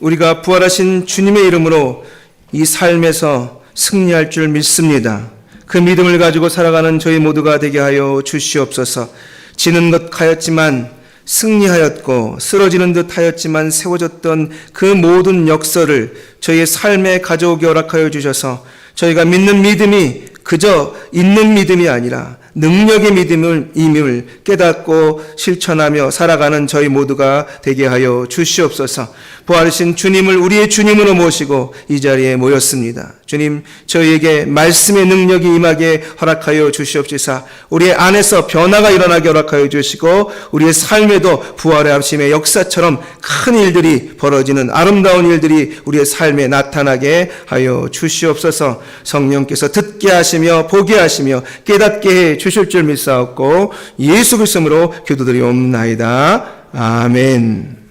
우리가 부활하신 주님의 이름으로 이 삶에서 승리할 줄 믿습니다. 그 믿음을 가지고 살아가는 저희 모두가 되게 하여 주시옵소서. 지는 것 하였지만 승리하였고 쓰러지는 듯 하였지만 세워졌던 그 모든 역사를 저희의 삶에 가져오게 허락하여 주셔서 저희가 믿는 믿음이 그저 있는 믿음이 아니라 능력의 믿음을 깨닫고 실천하며 살아가는 저희 모두가 되게 하여 주시옵소서. 부활하신 주님을 우리의 주님으로 모시고 이 자리에 모였습니다. 주님, 저희에게 말씀의 능력이 임하게 허락하여 주시옵소서. 우리의 안에서 변화가 일어나게 허락하여 주시고 우리의 삶에도 부활의 합심의 역사처럼 큰 일들이 벌어지는 아름다운 일들이 우리의 삶에 나타나게 하여 주시옵소서. 성령께서 듣게 하시며 보게 하시며 깨닫게 해 주실 줄 믿사옵고 예수 그리스도로 기도드리옵나이다. 아멘.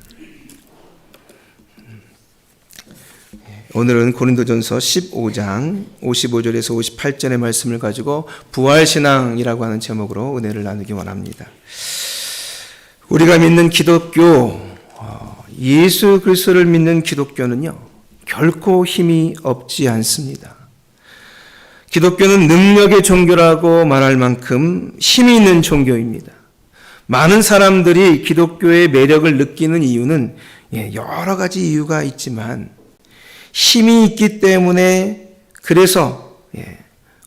오늘은 고린도전서 15장 55절에서 58절의 말씀을 가지고 부활신앙이라고 하는 제목으로 은혜를 나누기 원합니다. 우리가 믿는 기독교, 예수 그리스도를 믿는 기독교는요, 결코 힘이 없지 않습니다. 기독교는 능력의 종교라고 말할 만큼 힘이 있는 종교입니다. 많은 사람들이 기독교의 매력을 느끼는 이유는 여러 가지 이유가 있지만 힘이 있기 때문에 그래서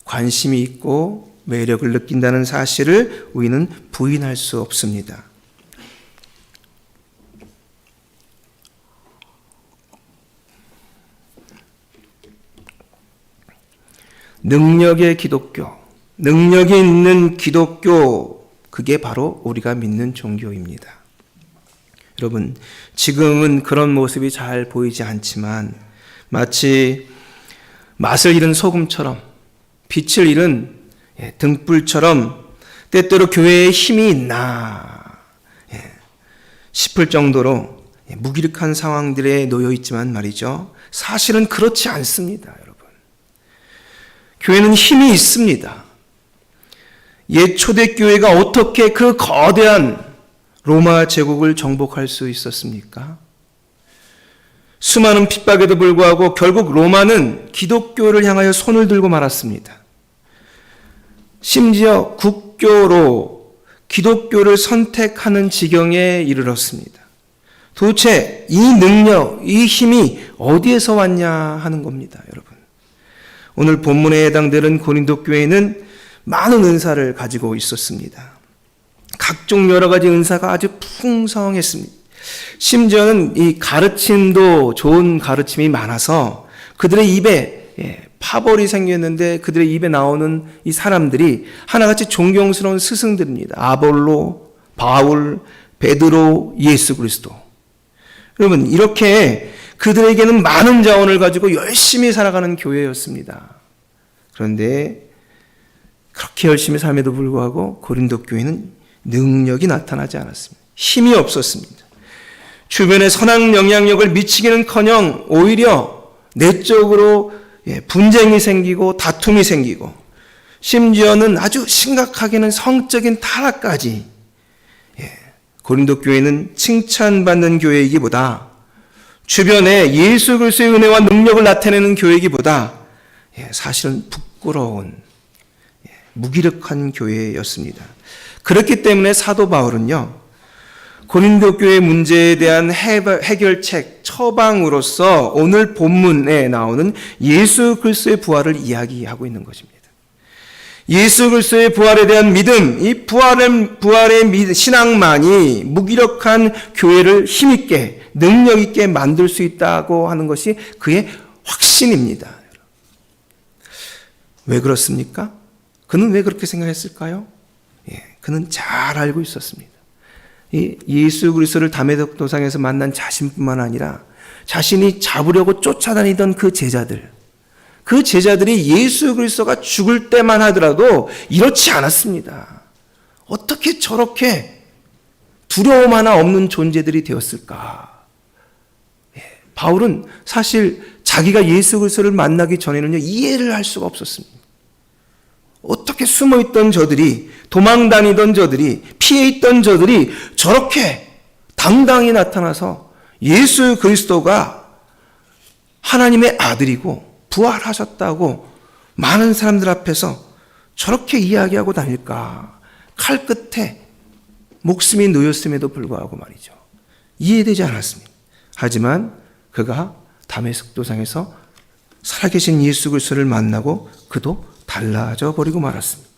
관심이 있고 매력을 느낀다는 사실을 우리는 부인할 수 없습니다. 능력의 기독교, 능력이 있는 기독교, 그게 바로 우리가 믿는 종교입니다. 여러분, 지금은 그런 모습이 잘 보이지 않지만 마치 맛을 잃은 소금처럼 빛을 잃은 등불처럼 때때로 교회에 힘이 있나 싶을 정도로 무기력한 상황들에 놓여 있지만 말이죠. 사실은 그렇지 않습니다, 여러분. 교회는 힘이 있습니다. 옛 초대교회가 어떻게 그 거대한 로마 제국을 정복할 수 있었습니까? 수많은 핍박에도 불구하고 결국 로마는 기독교를 향하여 손을 들고 말았습니다. 심지어 국교로 기독교를 선택하는 지경에 이르렀습니다. 도대체 이 능력, 이 힘이 어디에서 왔냐 하는 겁니다, 여러분. 오늘 본문에 해당되는 고린도 교회는 많은 은사를 가지고 있었습니다. 각종 여러 가지 은사가 아주 풍성했습니다. 심지어는 이 가르침도 좋은 가르침이 많아서 그들의 입에 파벌이 생겼는데 그들의 입에 나오는 이 사람들이 하나같이 존경스러운 스승들입니다. 아볼로, 바울, 베드로, 예수 그리스도. 여러분, 이렇게 그들에게는 많은 자원을 가지고 열심히 살아가는 교회였습니다. 그런데 그렇게 열심히 삶에도 불구하고 고린도 교회는 능력이 나타나지 않았습니다. 힘이 없었습니다. 주변에 선한 영향력을 미치기는커녕 오히려 내적으로 분쟁이 생기고 다툼이 생기고 심지어는 아주 심각하게는 성적인 타락까지. 고린도 교회는 칭찬받는 교회이기보다 주변에 예수 그리스도의 은혜와 능력을 나타내는 교회이기보다 사실은 부끄러운 무기력한 교회였습니다. 그렇기 때문에 사도 바울은요, 고린도 교회 문제에 대한 해결책, 처방으로서 오늘 본문에 나오는 예수 그리스도의 부활을 이야기하고 있는 것입니다. 예수 그리스도의 부활에 대한 믿음, 이 부활의 신앙만이 무기력한 교회를 힘있게, 능력있게 만들 수 있다고 하는 것이 그의 확신입니다. 왜 그렇습니까? 그는 왜 그렇게 생각했을까요? 그는 잘 알고 있었습니다. 예수 그리스도를 다메섹 도상에서 만난 자신뿐만 아니라 자신이 잡으려고 쫓아다니던 그 제자들이 예수 그리스도가 죽을 때만 하더라도 이렇지 않았습니다. 어떻게 저렇게 두려움 하나 없는 존재들이 되었을까? 바울은 사실 자기가 예수 그리스도를 만나기 전에는요, 이해를 할 수가 없었습니다. 어떻게 숨어있던 저들이, 도망다니던 저들이, 피해있던 저들이 저렇게 당당히 나타나서 예수 그리스도가 하나님의 아들이고 부활하셨다고 많은 사람들 앞에서 저렇게 이야기하고 다닐까? 칼 끝에 목숨이 놓였음에도 불구하고 말이죠. 이해되지 않았습니다. 하지만 그가 다메섹 도상에서 살아계신 예수 그리스도를 만나고 그도 달라져 버리고 말았습니다.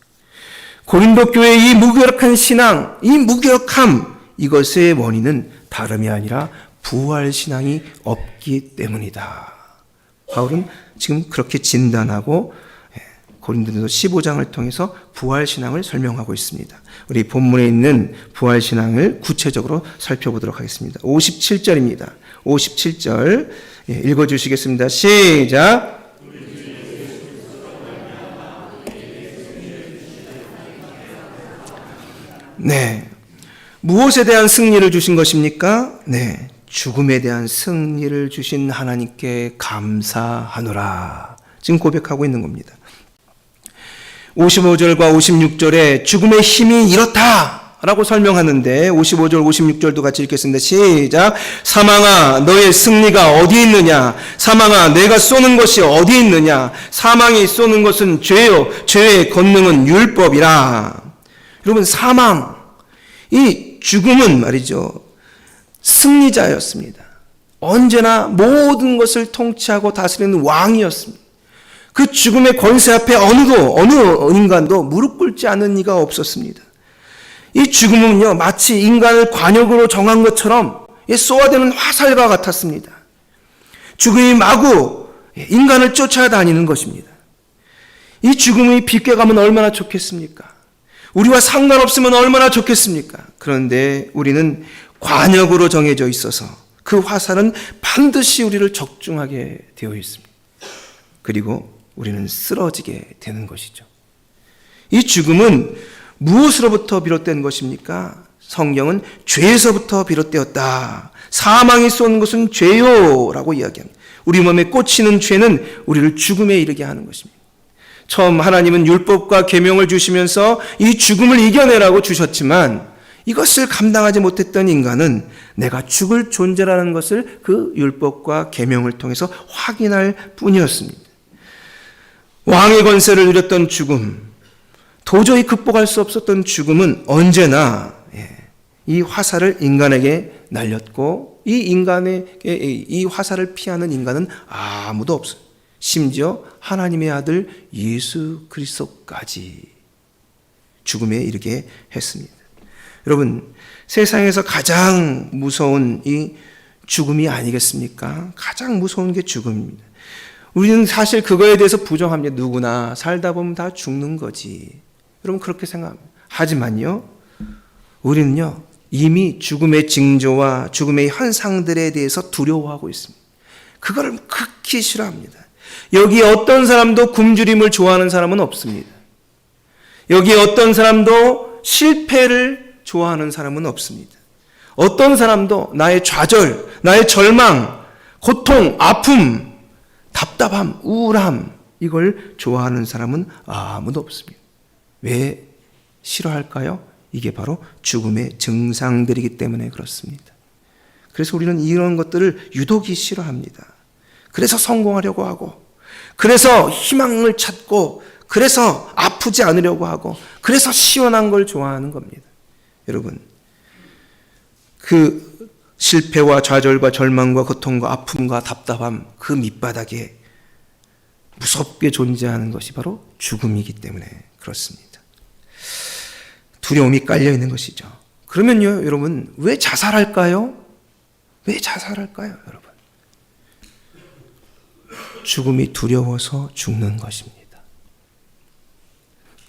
고린도 교회의 이 무기력한 신앙, 이 무기력함, 이것의 원인은 다름이 아니라 부활신앙이 없기 때문이다. 바울은 지금 그렇게 진단하고 고린도전서 15장을 통해서 부활신앙을 설명하고 있습니다. 우리 본문에 있는 부활신앙을 구체적으로 살펴보도록 하겠습니다. 57절입니다. 57절 읽어주시겠습니다. 시작. 네. 무엇에 대한 승리를 주신 것입니까? 네. 죽음에 대한 승리를 주신 하나님께 감사하노라. 지금 고백하고 있는 겁니다. 55절과 56절에 죽음의 힘이 이렇다 라고 설명하는데 55절 56절도 같이 읽겠습니다. 시작. 사망아 너의 승리가 어디 있느냐? 사망아 내가 쏘는 것이 어디 있느냐? 사망이 쏘는 것은 죄요 죄의 권능은 율법이라. 여러분 사망, 이 죽음은 말이죠 승리자였습니다. 언제나 모든 것을 통치하고 다스리는 왕이었습니다. 그 죽음의 권세 앞에 어느 인간도 무릎 꿇지 않는 이가 없었습니다. 이 죽음은요 마치 인간을 관역으로 정한 것처럼 쏘아대는 화살과 같았습니다. 죽음이 마구 인간을 쫓아다니는 것입니다. 이 죽음이 빗겨가면 얼마나 좋겠습니까? 우리와 상관없으면 얼마나 좋겠습니까? 그런데 우리는 관역으로 정해져 있어서 그 화살은 반드시 우리를 적중하게 되어 있습니다. 그리고 우리는 쓰러지게 되는 것이죠. 이 죽음은 무엇으로부터 비롯된 것입니까? 성경은 죄에서부터 비롯되었다. 사망이 쏘는 것은 죄요라고 이야기합니다. 우리 몸에 꽂히는 죄는 우리를 죽음에 이르게 하는 것입니다. 처음 하나님은 율법과 계명을 주시면서 이 죽음을 이겨내라고 주셨지만 이것을 감당하지 못했던 인간은 내가 죽을 존재라는 것을 그 율법과 계명을 통해서 확인할 뿐이었습니다. 왕의 권세를 누렸던 죽음, 도저히 극복할 수 없었던 죽음은 언제나 이 화살을 인간에게 날렸고 이 화살을 피하는 인간은 아무도 없어요. 심지어 하나님의 아들 예수 그리스도까지 죽음에 이르게 했습니다. 여러분, 세상에서 가장 무서운 이 죽음이 아니겠습니까? 가장 무서운 게 죽음입니다. 우리는 사실 그거에 대해서 부정합니다. 누구나 살다 보면 다 죽는 거지. 여러분 그렇게 생각합니다. 하지만요, 우리는요 이미 죽음의 징조와 죽음의 현상들에 대해서 두려워하고 있습니다. 그거를 극히 싫어합니다. 여기 어떤 사람도 굶주림을 좋아하는 사람은 없습니다. 여기 어떤 사람도 실패를 좋아하는 사람은 없습니다. 어떤 사람도 나의 좌절, 나의 절망, 고통, 아픔, 답답함, 우울함 이걸 좋아하는 사람은 아무도 없습니다. 왜 싫어할까요? 이게 바로 죽음의 증상들이기 때문에 그렇습니다. 그래서 우리는 이런 것들을 유독이 싫어합니다. 그래서 성공하려고 하고, 그래서 희망을 찾고, 그래서 아프지 않으려고 하고, 그래서 시원한 걸 좋아하는 겁니다. 여러분, 그 실패와 좌절과 절망과 고통과 아픔과 답답함, 그 밑바닥에 무섭게 존재하는 것이 바로 죽음이기 때문에 그렇습니다. 두려움이 깔려 있는 것이죠. 그러면요, 여러분, 왜 자살할까요? 왜 자살할까요, 여러분? 죽음이 두려워서 죽는 것입니다.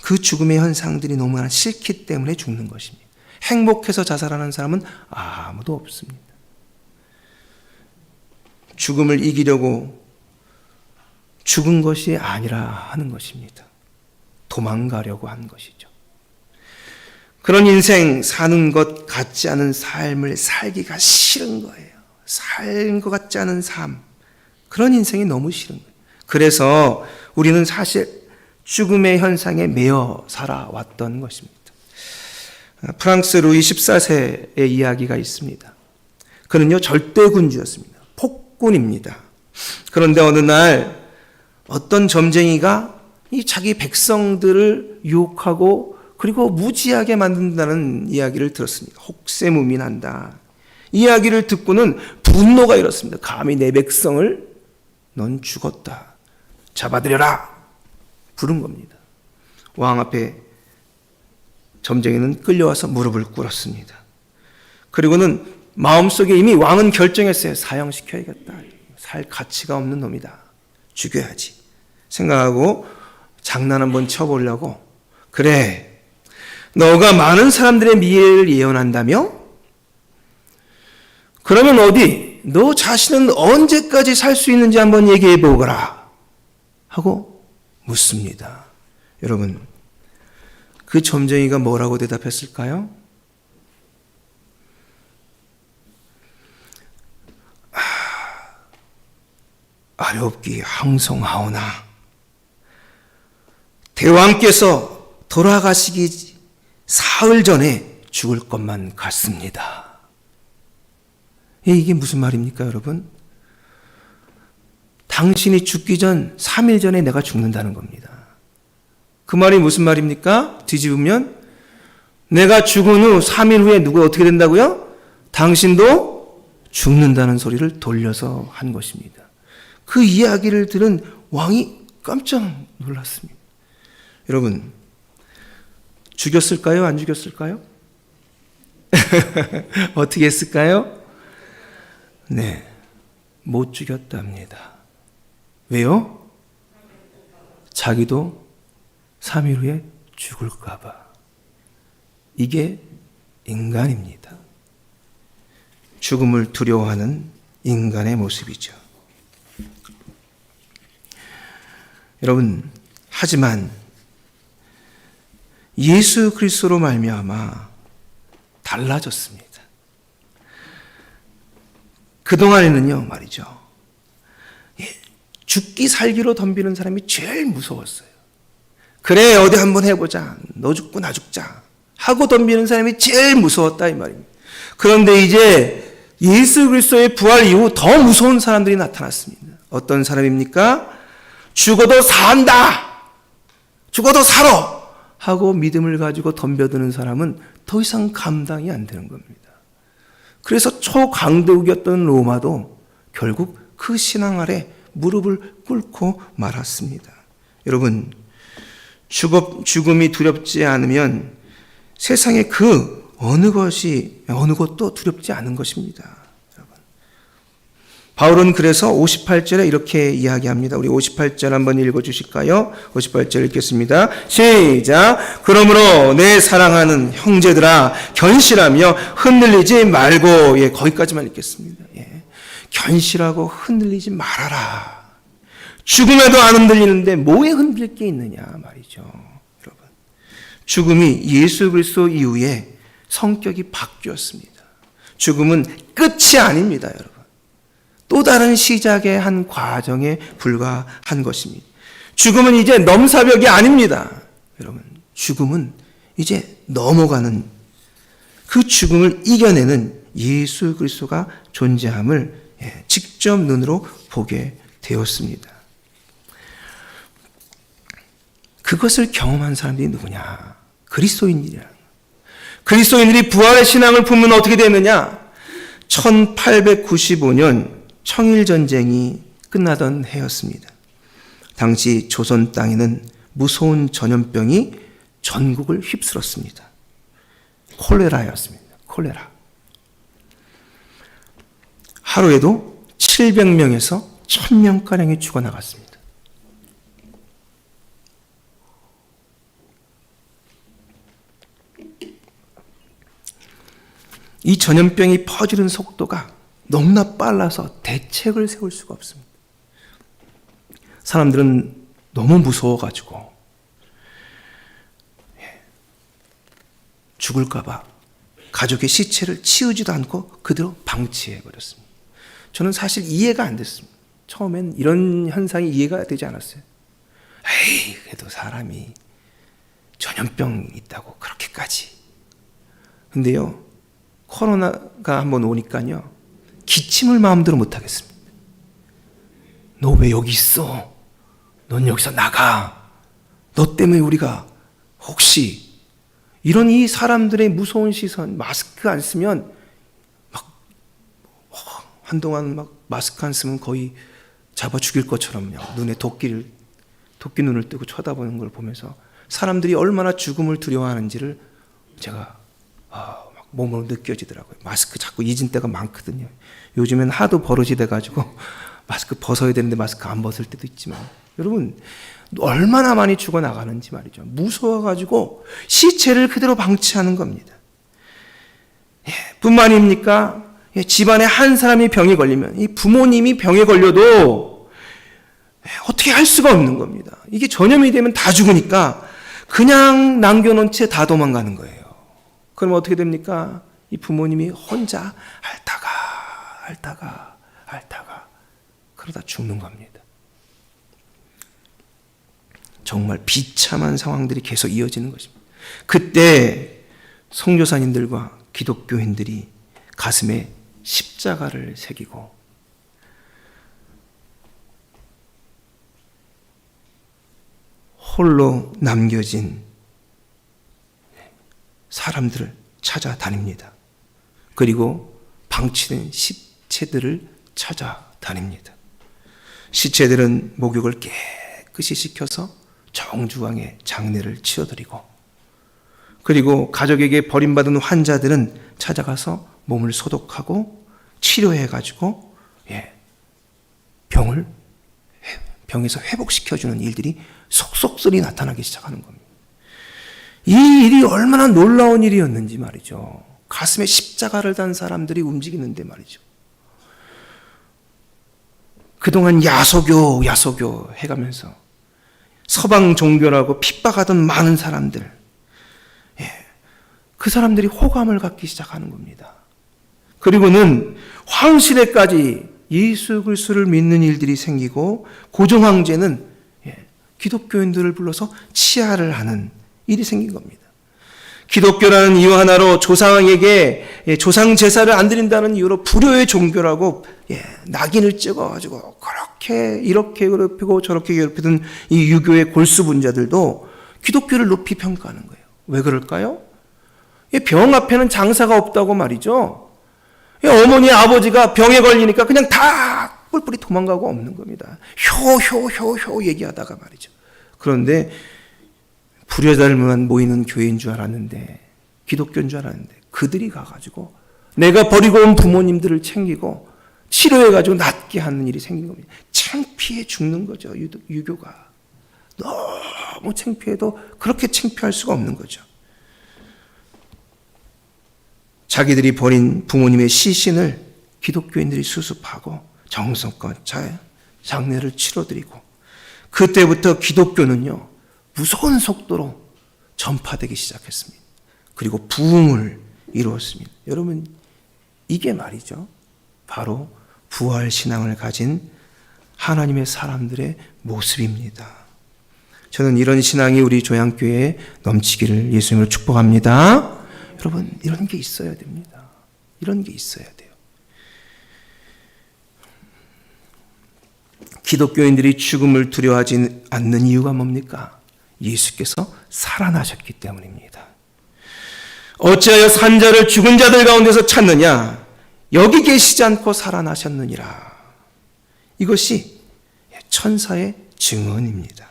그 죽음의 현상들이 너무나 싫기 때문에 죽는 것입니다. 행복해서 자살하는 사람은 아무도 없습니다. 죽음을 이기려고 죽은 것이 아니라 하는 것입니다. 도망가려고 한 것이죠. 그런 인생, 사는 것 같지 않은 삶을 살기가 싫은 거예요. 살 것 같지 않은 삶, 그런 인생이 너무 싫은 거예요. 그래서 우리는 사실 죽음의 현상에 매여 살아왔던 것입니다. 프랑스 루이 14세의 이야기가 있습니다. 그는요 절대군주였습니다. 폭군입니다. 그런데 어느 날 어떤 점쟁이가 이 자기 백성들을 유혹하고 그리고 무지하게 만든다는 이야기를 들었습니다. 혹세무민한다. 이야기를 듣고는 분노가 일었습니다. 감히 내 백성을 넌 죽었다. 잡아들여라. 부른 겁니다. 왕 앞에 점쟁이는 끌려와서 무릎을 꿇었습니다. 그리고는 마음속에 이미 왕은 결정했어요. 사형시켜야겠다. 살 가치가 없는 놈이다. 죽여야지. 생각하고 장난 한번 쳐보려고 그래. 너가 많은 사람들의 미래를 예언한다며? 그러면 어디 너 자신은 언제까지 살 수 있는지 한번 얘기해 보거라 하고 묻습니다. 여러분, 그 점쟁이가 뭐라고 대답했을까요? 아뢰옵기 항송하오나 대왕께서 돌아가시기 사흘 전에 죽을 것만 같습니다. 이게 무슨 말입니까, 여러분? 당신이 죽기 전 3일 전에 내가 죽는다는 겁니다. 그 말이 무슨 말입니까? 뒤집으면 내가 죽은 후 3일 후에 누가 어떻게 된다고요? 당신도 죽는다는 소리를 돌려서 한 것입니다. 그 이야기를 들은 왕이 깜짝 놀랐습니다. 여러분, 죽였을까요? 안 죽였을까요? 어떻게 했을까요? 네, 못 죽였답니다. 왜요? 자기도 3일 후에 죽을까 봐. 이게 인간입니다. 죽음을 두려워하는 인간의 모습이죠. 여러분, 하지만 예수 그리스도로 말미암아 달라졌습니다. 그동안에는요 말이죠, 죽기 살기로 덤비는 사람이 제일 무서웠어요. 그래 어디 한번 해보자, 너 죽고 나 죽자 하고 덤비는 사람이 제일 무서웠다 이 말입니다. 그런데 이제 예수 그리스도의 부활 이후 더 무서운 사람들이 나타났습니다. 어떤 사람입니까? 죽어도 산다, 죽어도 살아 하고 믿음을 가지고 덤벼드는 사람은 더 이상 감당이 안 되는 겁니다. 그래서 초강대국이었던 로마도 결국 그 신앙 아래 무릎을 꿇고 말았습니다. 여러분, 죽음이 두렵지 않으면 세상에 그 어느 것도 두렵지 않은 것입니다. 바울은 그래서 58절에 이렇게 이야기합니다. 우리 58절 한번 읽어주실까요? 58절 읽겠습니다. 시작. 그러므로 내 사랑하는 형제들아 견실하며 흔들리지 말고, 거기까지만 읽겠습니다. 견실하고 흔들리지 말아라. 죽음에도 안 흔들리는데 뭐에 흔들릴 게 있느냐 말이죠. 여러분, 죽음이 예수 그리스도 이후에 성격이 바뀌었습니다. 죽음은 끝이 아닙니다, 여러분. 또 다른 시작의 한 과정에 불과한 것입니다. 죽음은 이제 넘사벽이 아닙니다. 여러분, 죽음은 이제 넘어가는, 그 죽음을 이겨내는 예수 그리스도가 존재함을 직접 눈으로 보게 되었습니다. 그것을 경험한 사람들이 누구냐? 그리스도인들이야. 그리스도인들이 부활의 신앙을 품으면 어떻게 되느냐? 1895년 청일전쟁이 끝나던 해였습니다. 당시 조선 땅에는 무서운 전염병이 전국을 휩쓸었습니다. 콜레라였습니다. 콜레라. 하루에도 700명에서 1000명가량이 죽어나갔습니다. 이 전염병이 퍼지는 속도가 너무나 빨라서 대책을 세울 수가 없습니다. 사람들은 너무 무서워가지고 죽을까 봐 가족의 시체를 치우지도 않고 그대로 방치해버렸습니다. 저는 사실 이해가 안 됐습니다. 처음엔 이런 현상이 이해가 되지 않았어요. 에이, 그래도 사람이 전염병 있다고 그렇게까지. 근데요, 코로나가 한번 오니까요, 기침을 마음대로 못하겠습니다. 너 왜 여기 있어? 넌 여기서 나가. 너 때문에 우리가 혹시 이런 이 사람들의 무서운 시선, 마스크 안 쓰면 막 한동안 막 마스크 안 쓰면 거의 잡아 죽일 것처럼 눈에 도끼 눈을 뜨고 쳐다보는 걸 보면서 사람들이 얼마나 죽음을 두려워하는지를 제가 막 몸으로 느껴지더라고요. 마스크 자꾸 잊은 때가 많거든요. 요즘엔 하도 버릇이 돼가지고 마스크 벗어야 되는데 마스크 안 벗을 때도 있지만, 여러분 얼마나 많이 죽어나가는지 말이죠. 무서워가지고 시체를 그대로 방치하는 겁니다. 뿐만입니까? 집안에 한 사람이 병에 걸리면, 이 부모님이 병에 걸려도 어떻게 할 수가 없는 겁니다. 이게 전염이 되면 다 죽으니까 그냥 남겨놓은 채 다 도망가는 거예요. 그럼 어떻게 됩니까? 이 부모님이 혼자 앓다가 그러다 죽는 겁니다. 정말 비참한 상황들이 계속 이어지는 것입니다. 그때 선교사님들과 기독교인들이 가슴에 십자가를 새기고 홀로 남겨진 사람들을 찾아다닙니다. 그리고 방치된 시체들을 찾아다닙니다. 시체들은 목욕을 깨끗이 시켜서 정중하게 장례를 치러드리고, 그리고 가족에게 버림받은 환자들은 찾아가서 몸을 소독하고 치료해가지고 병에서 회복시켜주는 일들이 속속들이 나타나기 시작하는 겁니다. 이 일이 얼마나 놀라운 일이었는지 말이죠. 가슴에 십자가를 단 사람들이 움직이는데 말이죠. 그동안 야소교 해가면서 서방 종교라고 핍박하던 많은 사람들, 그 사람들이 호감을 갖기 시작하는 겁니다. 그리고는 황실에까지 예수 그리스도를 믿는 일들이 생기고, 고종 황제는 기독교인들을 불러서 치하를 하는 일이 생긴 겁니다. 기독교라는 이유 하나로 조상에게 조상 제사를 안 드린다는 이유로 불효의 종교라고 낙인을 찍어가지고 이렇게 괴롭히고 저렇게 괴롭히던 이 유교의 골수분자들도 기독교를 높이 평가하는 거예요. 왜 그럴까요? 병 앞에는 장사가 없다고 말이죠. 어머니 아버지가 병에 걸리니까 그냥 다 뿔뿔이 도망가고 없는 겁니다. 효 얘기하다가 말이죠. 그런데 불효자들만 모이는 교회인 줄 알았는데, 기독교인 줄 알았는데, 그들이 가가지고 내가 버리고 온 부모님들을 챙기고 치료해가지고 낫게 하는 일이 생긴 겁니다. 창피해 죽는 거죠. 유교가 너무 창피해도 그렇게 창피할 수가 없는 거죠. 자기들이 버린 부모님의 시신을 기독교인들이 수습하고 정성껏 장례를 치러드리고, 그때부터 기독교는요 무서운 속도로 전파되기 시작했습니다. 그리고 부흥을 이루었습니다. 여러분, 이게 말이죠, 바로 부활신앙을 가진 하나님의 사람들의 모습입니다. 저는 이런 신앙이 우리 조양교회에 넘치기를 예수님으로 축복합니다. 여러분, 이런 게 있어야 됩니다. 이런 게 있어야 돼요. 기독교인들이 죽음을 두려워하지 않는 이유가 뭡니까? 예수께서 살아나셨기 때문입니다. 어찌하여 산자를 죽은 자들 가운데서 찾느냐? 여기 계시지 않고 살아나셨느니라. 이것이 천사의 증언입니다.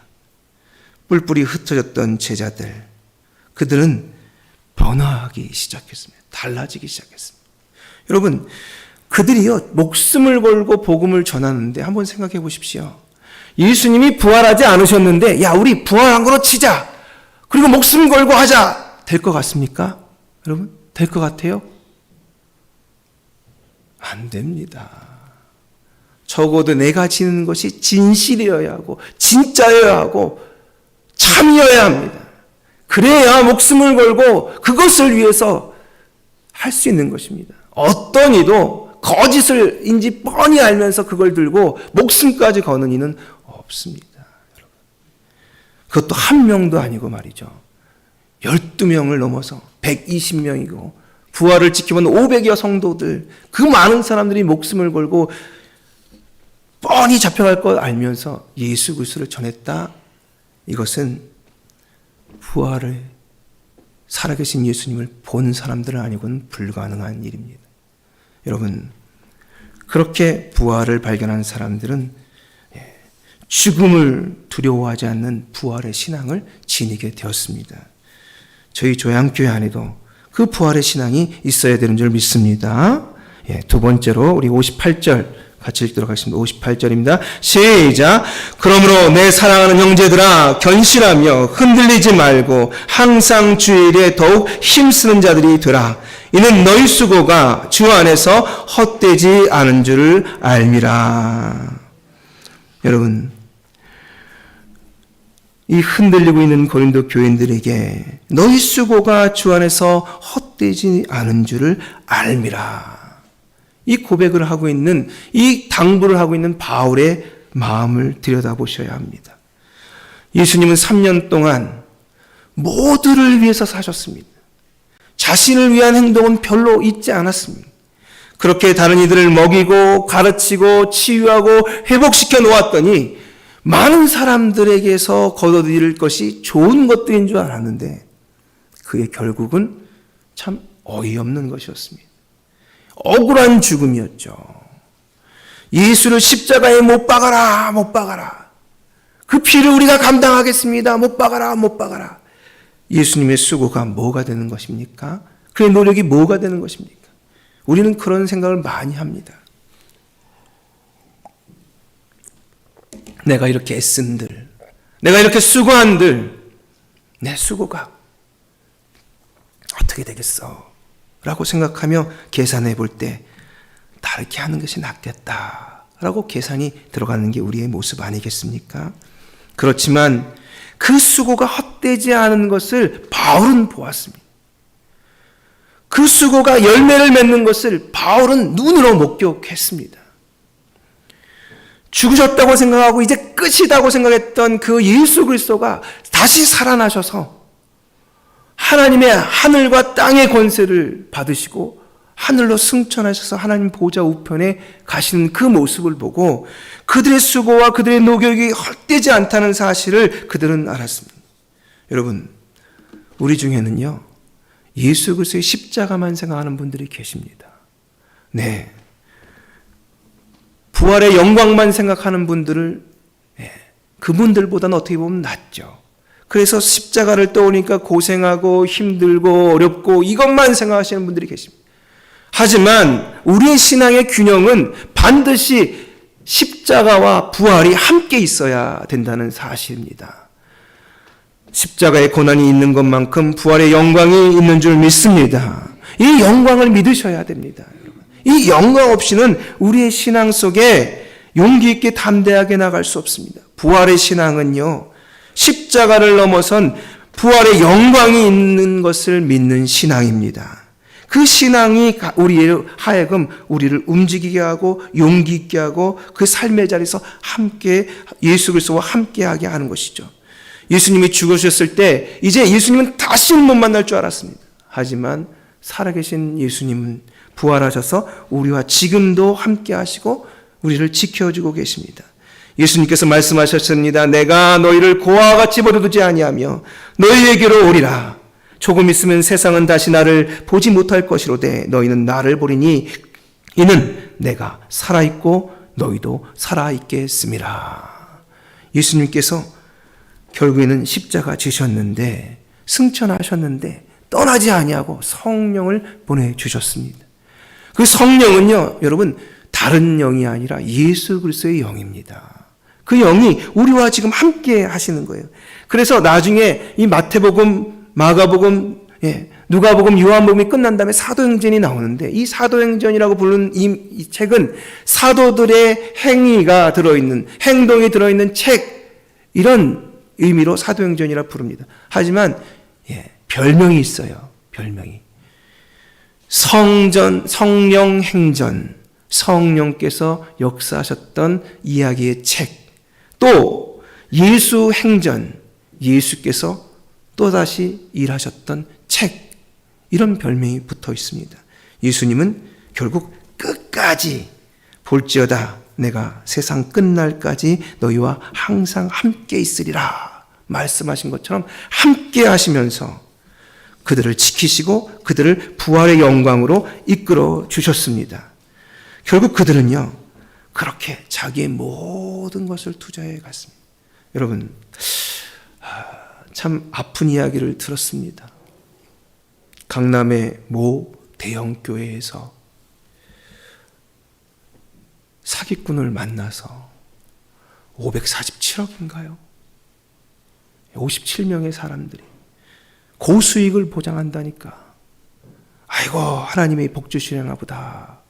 뿔뿔이 흩어졌던 제자들, 그들은 변화하기 시작했습니다. 달라지기 시작했습니다. 여러분, 그들이요 목숨을 걸고 복음을 전하는데 한번 생각해 보십시오. 예수님이 부활하지 않으셨는데 야 우리 부활한 거로 치자, 그리고 목숨 걸고 하자, 될 것 같습니까? 여러분, 될 것 같아요? 안 됩니다. 적어도 내가 지는 것이 진실이어야 하고 진짜여야 하고 참이어야 합니다. 그래야 목숨을 걸고 그것을 위해서 할 수 있는 것입니다. 어떤 이도 거짓을 인지 뻔히 알면서 그걸 들고 목숨까지 거는 이는 없습니다. 여러분. 그것도 한 명도 아니고 말이죠. 12명을 넘어서 120명이고 부활을 지켜본 500여 성도들, 그 많은 사람들이 목숨을 걸고 뻔히 잡혀갈 걸 알면서 예수 그리스도를 전했다. 이것은 부활을 살아계신 예수님을 본 사람들 아니고는 불가능한 일입니다. 여러분, 그렇게 부활을 발견한 사람들은 죽음을 두려워하지 않는 부활의 신앙을 지니게 되었습니다. 저희 조양교회 안에도 그 부활의 신앙이 있어야 되는 줄 믿습니다. 두 번째로 우리 58절 같이 읽도록 하겠습니다. 58절입니다. 시작. 그러므로 내 사랑하는 형제들아 견실하며 흔들리지 말고 항상 주일에 더욱 힘쓰는 자들이 되라. 이는 너희 수고가 주 안에서 헛되지 않은 줄을 알미라. 여러분, 이 흔들리고 있는 고린도 교인들에게 너희 수고가 주 안에서 헛되지 않은 줄을 알미라. 이 고백을 하고 있는, 이 당부를 하고 있는 바울의 마음을 들여다보셔야 합니다. 예수님은 3년 동안 모두를 위해서 사셨습니다. 자신을 위한 행동은 별로 있지 않았습니다. 그렇게 다른 이들을 먹이고 가르치고 치유하고 회복시켜 놓았더니 많은 사람들에게서 거둬들일 것이 좋은 것들인 줄 알았는데 그의 결국은 참 어이없는 것이었습니다. 억울한 죽음이었죠. 예수를 십자가에 못 박아라, 못 박아라. 그 피를 우리가 감당하겠습니다. 못 박아라, 못 박아라. 예수님의 수고가 뭐가 되는 것입니까? 그의 노력이 뭐가 되는 것입니까? 우리는 그런 생각을 많이 합니다. 내가 이렇게 애쓴들, 내가 이렇게 수고한들, 내 수고가 어떻게 되겠어? 라고 생각하며 계산해 볼 때 다르게 하는 것이 낫겠다 라고 계산이 들어가는 게 우리의 모습 아니겠습니까? 그렇지만 그 수고가 헛되지 않은 것을 바울은 보았습니다. 그 수고가 열매를 맺는 것을 바울은 눈으로 목격했습니다. 죽으셨다고 생각하고 이제 끝이다고 생각했던 그 예수 그리스도가 다시 살아나셔서 하나님의 하늘과 땅의 권세를 받으시고 하늘로 승천하셔서 하나님 보좌 우편에 가시는 그 모습을 보고 그들의 수고와 그들의 노력이 헛되지 않다는 사실을 그들은 알았습니다. 여러분, 우리 중에는요, 예수 그리스도의 십자가만 생각하는 분들이 계십니다. 네, 부활의 영광만 생각하는 분들을 그분들보다는 어떻게 보면 낫죠. 그래서 십자가를 떠오니까 고생하고 힘들고 어렵고 이것만 생각하시는 분들이 계십니다. 하지만 우리의 신앙의 균형은 반드시 십자가와 부활이 함께 있어야 된다는 사실입니다. 십자가의 고난이 있는 것만큼 부활의 영광이 있는 줄 믿습니다. 이 영광을 믿으셔야 됩니다. 이 영광 없이는 우리의 신앙 속에 용기 있게 담대하게 나갈 수 없습니다. 부활의 신앙은요, 십자가를 넘어선 부활의 영광이 있는 것을 믿는 신앙입니다. 그 신앙이 우리의 하여금 우리를 움직이게 하고 용기 있게 하고 그 삶의 자리에서 함께 예수 그리스도와 함께하게 하는 것이죠. 예수님이 죽으셨을 때 이제 예수님은 다시는 못 만날 줄 알았습니다. 하지만 살아계신 예수님은 부활하셔서 우리와 지금도 함께하시고 우리를 지켜주고 계십니다. 예수님께서 말씀하셨습니다. 내가 너희를 고아와 같이 버려두지 아니하며 너희에게로 오리라. 조금 있으면 세상은 다시 나를 보지 못할 것이로되 너희는 나를 보리니 이는 내가 살아있고 너희도 살아있게 했음이라. 예수님께서 결국에는 십자가 지셨는데 승천하셨는데 떠나지 아니하고 성령을 보내주셨습니다. 그 성령은요, 여러분, 다른 영이 아니라 예수 그리스도의 영입니다. 그 영이 우리와 지금 함께 하시는 거예요. 그래서 나중에 이 마태복음, 마가복음, 누가복음, 요한복음이 끝난 다음에 사도행전이 나오는데 이 사도행전이라고 부르는 이 책은 사도들의 행위가 들어있는, 행동이 들어있는 책, 이런 의미로 사도행전이라 부릅니다. 하지만 별명이 있어요. 별명이. 성전, 성령 행전, 성령께서 역사하셨던 이야기의 책, 또 예수 행전, 예수께서 또다시 일하셨던 책, 이런 별명이 붙어 있습니다. 예수님은 결국 끝까지 볼지어다 내가 세상 끝날까지 너희와 항상 함께 있으리라 말씀하신 것처럼 함께 하시면서 그들을 지키시고 그들을 부활의 영광으로 이끌어 주셨습니다. 결국 그들은요, 그렇게 자기의 모든 것을 투자해 갔습니다. 여러분, 참 아픈 이야기를 들었습니다. 강남의 모 대형 교회에서 사기꾼을 만나서 547억인가요? 57명의 사람들이 고수익을 보장한다니까. 아이고, 하나님의 복 주시려나 보다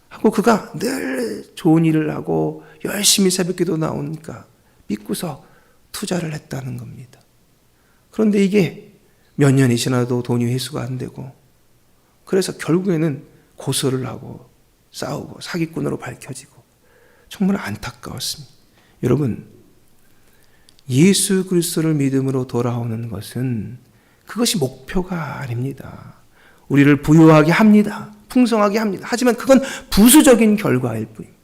하고 그가 늘 좋은 일을 하고 열심히 새벽기도 나오니까 믿고서 투자를 했다는 겁니다. 그런데 이게 몇 년이 지나도 돈이 회수가 안 되고, 그래서 결국에는 고소를 하고 싸우고 사기꾼으로 밝혀지고 정말 안타까웠습니다. 여러분, 예수 그리스도를 믿음으로 돌아오는 것은 그것이 목표가 아닙니다. 우리를 부유하게 합니다. 풍성하게 합니다. 하지만 그건 부수적인 결과일 뿐입니다.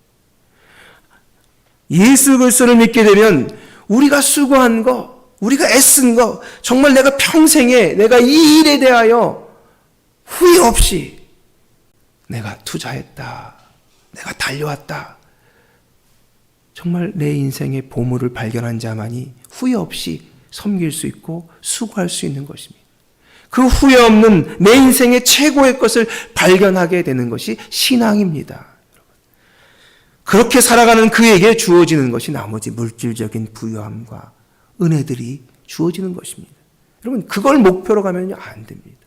예수 그리스도를 믿게 되면 우리가 수고한 거, 우리가 애쓴 거, 정말 내가 평생에 내가 이 일에 대하여 후회 없이 내가 투자했다, 내가 달려왔다, 정말 내 인생의 보물을 발견한 자만이 후회 없이 섬길 수 있고 수고할 수 있는 것입니다. 그 후회 없는 내 인생의 최고의 것을 발견하게 되는 것이 신앙입니다. 그렇게 살아가는 그에게 주어지는 것이 나머지 물질적인 부유함과 은혜들이 주어지는 것입니다. 여러분, 그걸 목표로 가면요, 안 됩니다.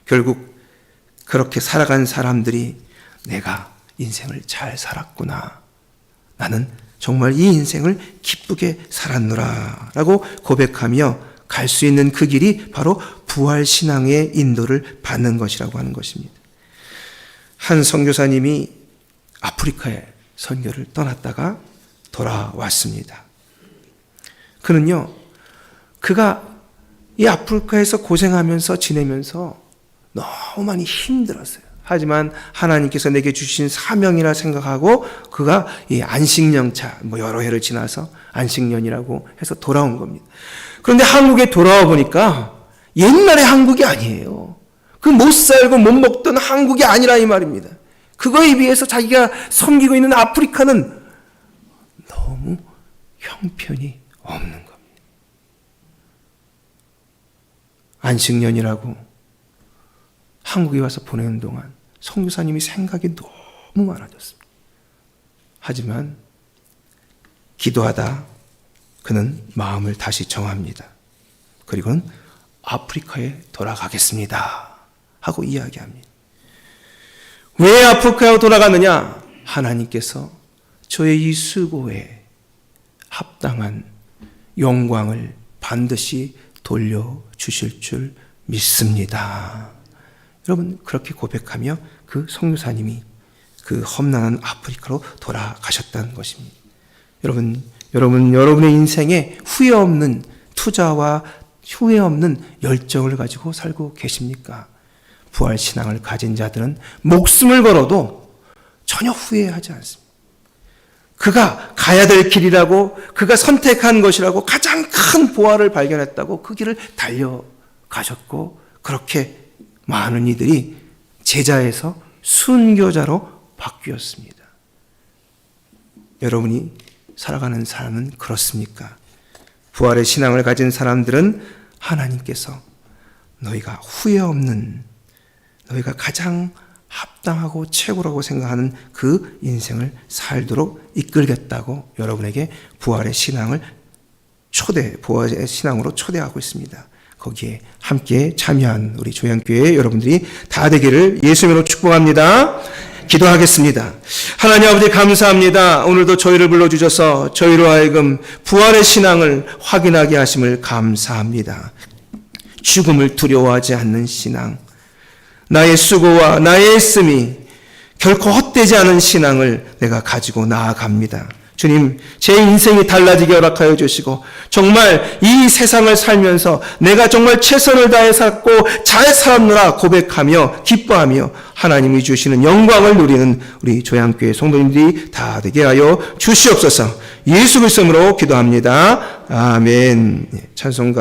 결국 그렇게 살아간 사람들이 내가 인생을 잘 살았구나, 나는 정말 이 인생을 기쁘게 살았노라 라고 고백하며 갈 수 있는 그 길이 바로 부활신앙의 인도를 받는 것이라고 하는 것입니다. 한 선교사님이 아프리카에 선교를 떠났다가 돌아왔습니다. 그는요, 그가 이 아프리카에서 고생하면서 지내면서 너무 많이 힘들었어요. 하지만 하나님께서 내게 주신 사명이라 생각하고 그가 이 안식년차, 여러 해를 지나서 안식년이라고 해서 돌아온 겁니다. 그런데 한국에 돌아와 보니까 옛날의 한국이 아니에요. 그 못 살고 못 먹던 한국이 아니라 이 말입니다. 그거에 비해서 자기가 섬기고 있는 아프리카는 너무 형편이 없는 겁니다. 안식년이라고 한국에 와서 보내는 동안 선교사님이 생각이 너무 많아졌습니다. 하지만 기도하다 그는 마음을 다시 정합니다. 그리고는 아프리카에 돌아가겠습니다 하고 이야기합니다. 왜 아프리카에 돌아가느냐? 하나님께서 저의 이 수고에 합당한 영광을 반드시 돌려주실 줄 믿습니다. 여러분, 그렇게 고백하며 그 선교사님이 그 험난한 아프리카로 돌아가셨다는 것입니다. 여러분의 인생에 후회 없는 투자와 후회 없는 열정을 가지고 살고 계십니까? 부활신앙을 가진 자들은 목숨을 걸어도 전혀 후회하지 않습니다. 그가 가야 될 길이라고, 그가 선택한 것이라고, 가장 큰 보화를 발견했다고 그 길을 달려가셨고, 그렇게 많은 이들이 제자에서 순교자로 바뀌었습니다. 여러분이 살아가는 삶은 그렇습니까? 부활의 신앙을 가진 사람들은 하나님께서 너희가 후회 없는, 너희가 가장 합당하고 최고라고 생각하는 그 인생을 살도록 이끌겠다고 여러분에게 부활의 신앙을 부활의 신앙으로 초대하고 있습니다. 거기에 함께 참여한 우리 조양교회 여러분들이 다 되기를 예수님으로 축복합니다. 기도하겠습니다. 하나님 아버지, 감사합니다. 오늘도 저희를 불러주셔서 저희로 하여금 부활의 신앙을 확인하게 하심을 감사합니다. 죽음을 두려워하지 않는 신앙, 나의 수고와 나의 애씀이 결코 헛되지 않은 신앙을 내가 가지고 나아갑니다. 주님, 제 인생이 달라지게 허락하여 주시고 정말 이 세상을 살면서 내가 정말 최선을 다해 살았고 잘 살았노라 고백하며 기뻐하며 하나님이 주시는 영광을 누리는 우리 조양교회 성도님들이 다 되게 하여 주시옵소서. 예수 그리스도 이름으로 기도합니다. 아멘. 찬송가